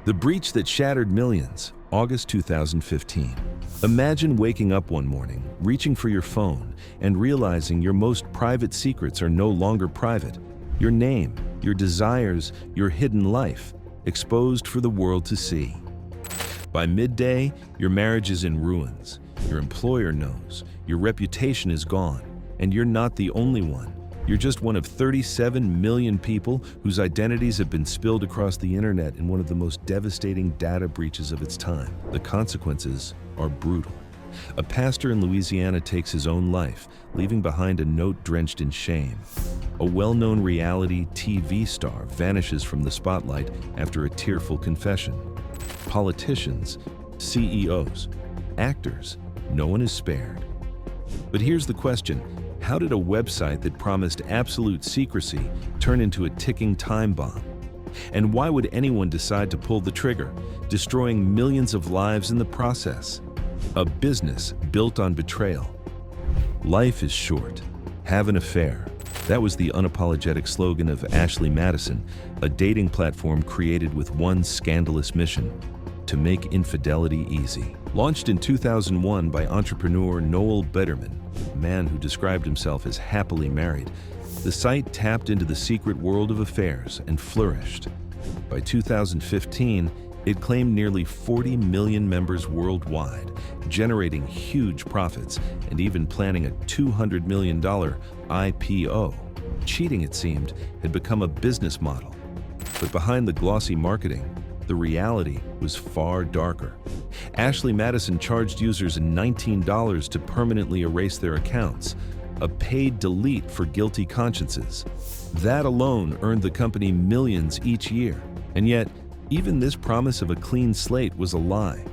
The breach that shattered millions, August 2015. Imagine waking up one morning, reaching for your phone, and realizing your most private secrets are no longer private. Your name, your desires, your hidden life, exposed for the world to see. By midday, your marriage is in ruins. Your employer knows. Your reputation is gone. And you're not the only one. You're just one of 37 million people whose identities have been spilled across the internet in one of the most devastating data breaches of its time. The consequences are brutal. A pastor in Louisiana takes his own life, leaving behind a note drenched in shame. A well-known reality TV star vanishes from the spotlight after a tearful confession. Politicians, CEOs, actors, no one is spared. But here's the question. How did a website that promised absolute secrecy turn into a ticking time bomb? And why would anyone decide to pull the trigger, destroying millions of lives in the process? A business built on betrayal. Life is short. Have an affair. That was the unapologetic slogan of Ashley Madison, a dating platform created with one scandalous mission: to make infidelity easy. Launched in 2001 by entrepreneur Noel Biderman, a man who described himself as happily married, the site tapped into the secret world of affairs and flourished. By 2015, it claimed nearly 40 million members worldwide, generating huge profits and even planning a $200 million IPO. Cheating, it seemed, had become a business model. But behind the glossy marketing, the reality was far darker. Ashley Madison charged users $19 to permanently erase their accounts, a paid delete for guilty consciences. That alone earned the company millions each year. And yet, even this promise of a clean slate was a lie.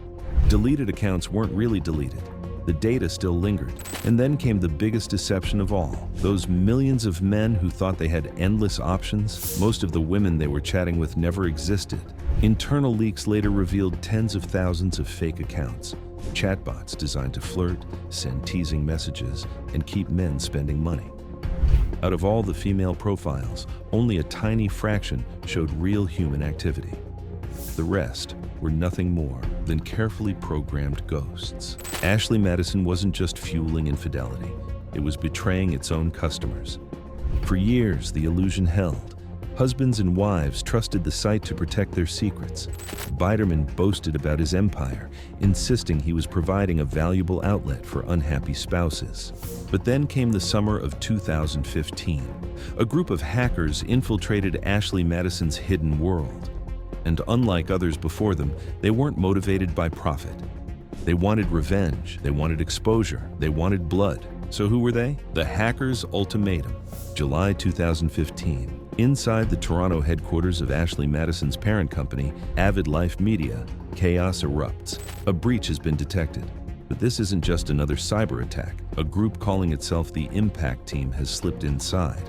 Deleted accounts weren't really deleted. The data still lingered. And then came the biggest deception of all. Those millions of men who thought they had endless options, most of the women they were chatting with never existed. Internal leaks later revealed tens of thousands of fake accounts, chatbots designed to flirt, send teasing messages, and keep men spending money. Out of all the female profiles, only a tiny fraction showed real human activity. The rest were nothing more than carefully programmed ghosts. Ashley Madison wasn't just fueling infidelity, it was betraying its own customers. For years, the illusion held. Husbands and wives trusted the site to protect their secrets. Biderman boasted about his empire, insisting he was providing a valuable outlet for unhappy spouses. But then came the summer of 2015. A group of hackers infiltrated Ashley Madison's hidden world. And unlike others before them, they weren't motivated by profit. They wanted revenge, they wanted exposure, they wanted blood. So who were they? The hackers' ultimatum. July 2015. Inside the Toronto headquarters of Ashley Madison's parent company, Avid Life Media, chaos erupts. A breach has been detected. But this isn't just another cyber attack. A group calling itself the Impact Team has slipped inside.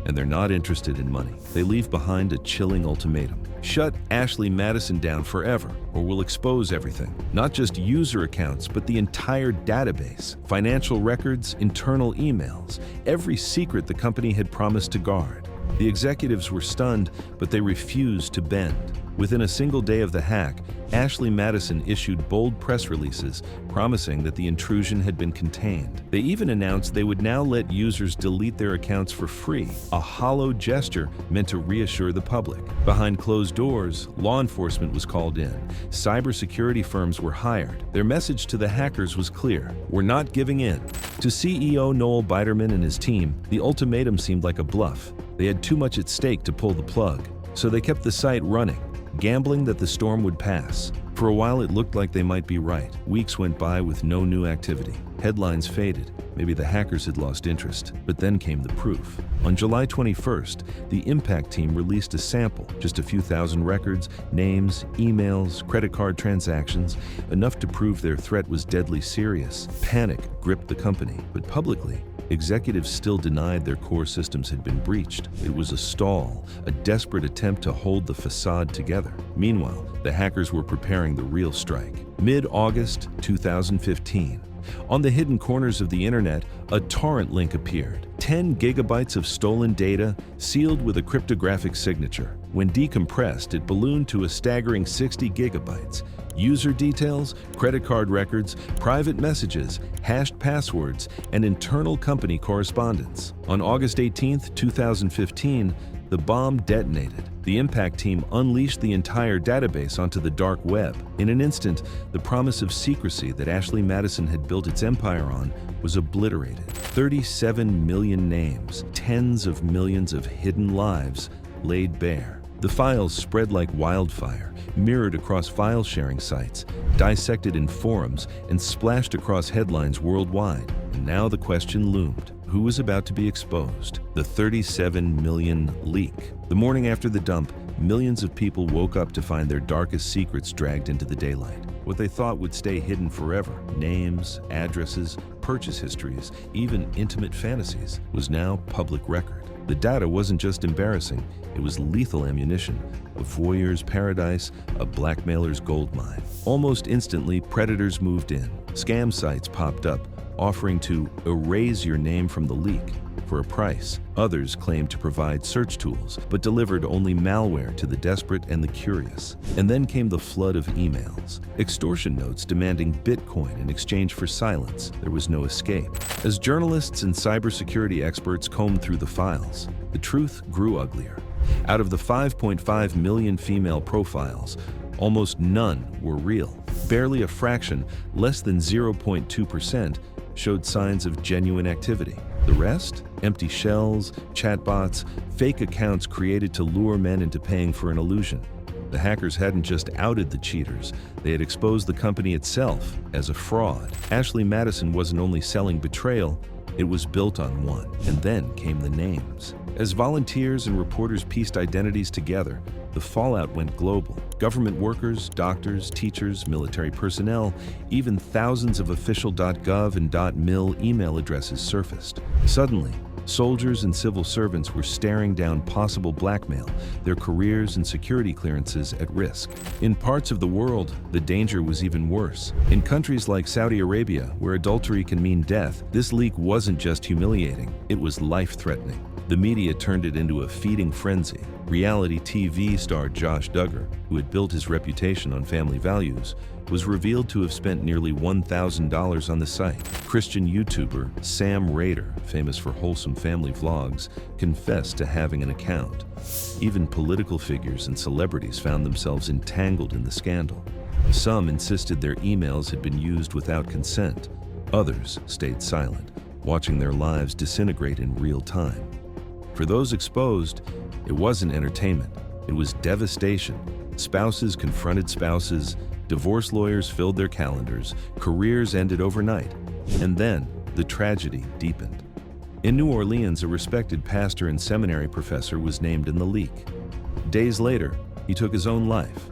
And they're not interested in money. They leave behind a chilling ultimatum. Shut Ashley Madison down forever, or we'll expose everything. Not just user accounts, but the entire database, financial records, internal emails, every secret the company had promised to guard. The executives were stunned, but they refused to bend. Within a single day of the hack, Ashley Madison issued bold press releases promising that the intrusion had been contained. They even announced they would now let users delete their accounts for free, a hollow gesture meant to reassure the public. Behind closed doors, law enforcement was called in. Cybersecurity firms were hired. Their message to the hackers was clear: we're not giving in. To CEO Noel Biderman and his team, the ultimatum seemed like a bluff. They had too much at stake to pull the plug, so they kept the site running, gambling that the storm would pass. For a while, it looked like they might be right. Weeks went by with no new activity. Headlines faded. Maybe the hackers had lost interest. But then came the proof. On July 21st, the Impact Team released a sample, just a few thousand records, names, emails, credit card transactions, enough to prove their threat was deadly serious. Panic gripped the company, but publicly, executives still denied their core systems had been breached. It was a stall, a desperate attempt to hold the facade together. Meanwhile, the hackers were preparing the real strike. Mid-August 2015, On the hidden corners of the internet, a torrent link appeared. 10 gigabytes of stolen data, sealed with a cryptographic signature. When decompressed, it ballooned to a staggering 60 gigabytes. User details, credit card records, private messages, hashed passwords, and internal company correspondence. On August 18, 2015, the bomb detonated. The impact team unleashed the entire database onto the dark web. In an instant, the promise of secrecy that Ashley Madison had built its empire on was obliterated. 37 million names, tens of millions of hidden lives laid bare. The files spread like wildfire, mirrored across file-sharing sites, dissected in forums, and splashed across headlines worldwide. And now the question loomed. Who was about to be exposed? The 37 million leak. The morning after the dump, millions of people woke up to find their darkest secrets dragged into the daylight. What they thought would stay hidden forever, names, addresses, purchase histories, even intimate fantasies, was now public record. The data wasn't just embarrassing, it was lethal ammunition, a voyeur's paradise, a blackmailer's goldmine. Almost instantly, predators moved in. Scam sites popped up, offering to erase your name from the leak for a price. Others claimed to provide search tools, but delivered only malware to the desperate and the curious. And then came the flood of emails. Extortion notes demanding Bitcoin in exchange for silence. There was no escape. As journalists and cybersecurity experts combed through the files, the truth grew uglier. Out of the 5.5 million female profiles, almost none were real. Barely a fraction, less than 0.2%, showed signs of genuine activity. The rest? Empty shells, chatbots, fake accounts created to lure men into paying for an illusion. The hackers hadn't just outed the cheaters, they had exposed the company itself as a fraud. Ashley Madison wasn't only selling betrayal, it was built on one. And then came the names. As volunteers and reporters pieced identities together, the fallout went global. Government workers, doctors, teachers, military personnel, even thousands of official .gov and .mil email addresses surfaced. Suddenly, soldiers and civil servants were staring down possible blackmail, their careers and security clearances at risk. In parts of the world, the danger was even worse. In countries like Saudi Arabia, where adultery can mean death, this leak wasn't just humiliating, it was life-threatening. The media turned it into a feeding frenzy. Reality TV star Josh Duggar, who had built his reputation on family values, was revealed to have spent nearly $1,000 on the site. Christian YouTuber Sam Rader, famous for wholesome family vlogs, confessed to having an account. Even political figures and celebrities found themselves entangled in the scandal. Some insisted their emails had been used without consent. Others stayed silent, watching their lives disintegrate in real time. For those exposed, it wasn't entertainment, it was devastation. Spouses confronted spouses, divorce lawyers filled their calendars, careers ended overnight, and then the tragedy deepened. In New Orleans, a respected pastor and seminary professor was named in the leak. Days later, he took his own life.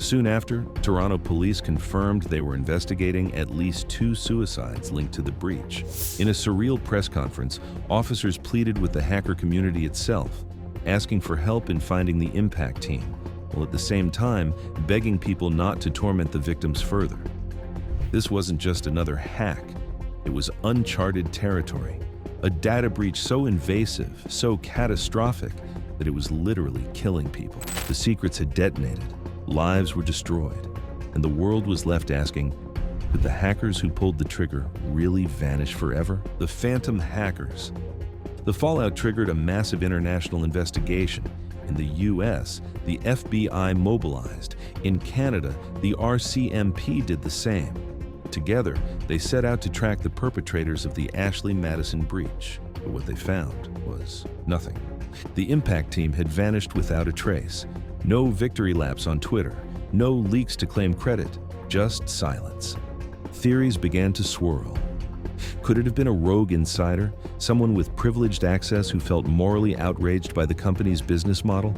Soon after, Toronto police confirmed they were investigating at least 2 suicides linked to the breach. In a surreal press conference, officers pleaded with the hacker community itself, asking for help in finding the impact team, while at the same time begging people not to torment the victims further. This wasn't just another hack, it was uncharted territory, a data breach so invasive, so catastrophic, that it was literally killing people. The secrets had detonated, lives were destroyed, and the world was left asking, could the hackers who pulled the trigger really vanish forever? The phantom hackers. The fallout triggered a massive international investigation. In the US, the FBI mobilized. In Canada, the RCMP did the same. Together, they set out to track the perpetrators of the Ashley Madison breach. But what they found was nothing. The impact team had vanished without a trace. No victory laps on Twitter, no leaks to claim credit, just silence. Theories began to swirl. Could it have been a rogue insider, someone with privileged access who felt morally outraged by the company's business model?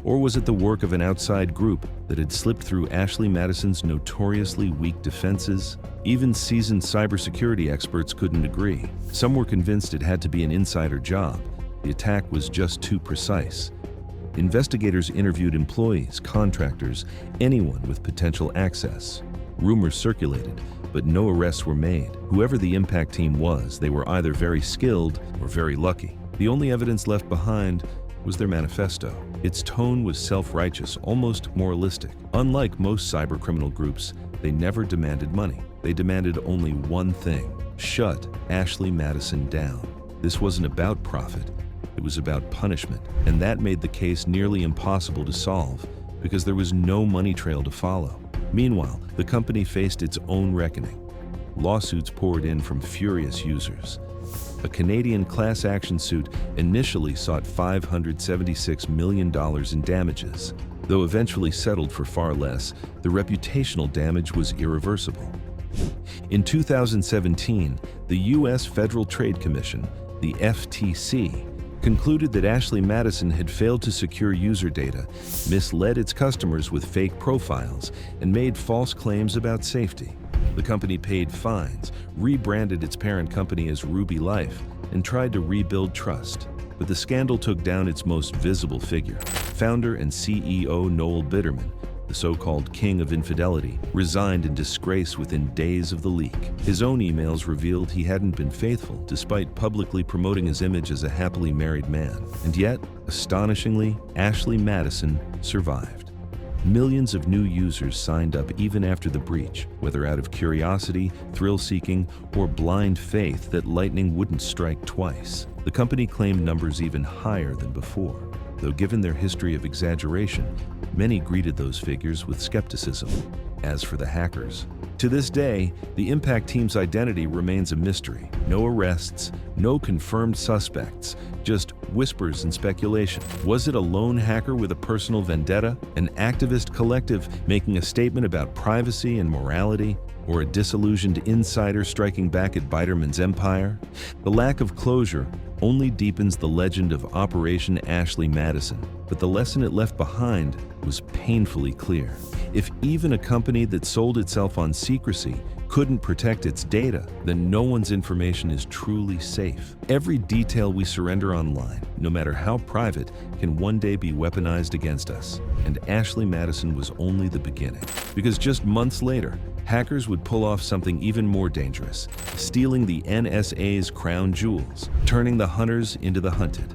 Or was it the work of an outside group that had slipped through Ashley Madison's notoriously weak defenses? Even seasoned cybersecurity experts couldn't agree. Some were convinced it had to be an insider job. The attack was just too precise. Investigators interviewed employees, contractors, anyone with potential access. Rumors circulated, but no arrests were made. Whoever the impact team was, they were either very skilled or very lucky. The only evidence left behind was their manifesto. Its tone was self-righteous, almost moralistic. Unlike most cybercriminal groups, they never demanded money. They demanded only one thing: shut Ashley Madison down. This wasn't about profit, it was about punishment, and that made the case nearly impossible to solve because there was no money trail to follow. Meanwhile, the company faced its own reckoning. Lawsuits poured in from furious users. A Canadian class action suit initially sought $576 million in damages. Though eventually settled for far less, the reputational damage was irreversible. In 2017, the U.S. Federal Trade Commission, the FTC, concluded that Ashley Madison had failed to secure user data, misled its customers with fake profiles, and made false claims about safety. The company paid fines, rebranded its parent company as Ruby Life, and tried to rebuild trust. But the scandal took down its most visible figure. Founder and CEO Noel Bitterman, the so-called king of infidelity, resigned in disgrace within days of the leak. His own emails revealed he hadn't been faithful, despite publicly promoting his image as a happily married man. And yet, astonishingly, Ashley Madison survived. Millions of new users signed up even after the breach, whether out of curiosity, thrill-seeking, or blind faith that lightning wouldn't strike twice. The company claimed numbers even higher than before, though given their history of exaggeration, many greeted those figures with skepticism. As for the hackers, to this day, the impact team's identity remains a mystery. No arrests, no confirmed suspects, just whispers and speculation. Was it a lone hacker with a personal vendetta, an activist collective making a statement about privacy and morality, or a disillusioned insider striking back at Bitterman's empire? The lack of closure only deepens the legend of Operation Ashley Madison, but the lesson it left behind was painfully clear. If even a company that sold itself on secrecy couldn't protect its data, then no one's information is truly safe. Every detail we surrender online, no matter how private, can one day be weaponized against us. And Ashley Madison was only the beginning. Because just months later, hackers would pull off something even more dangerous, stealing the NSA's crown jewels, turning the hunters into the hunted.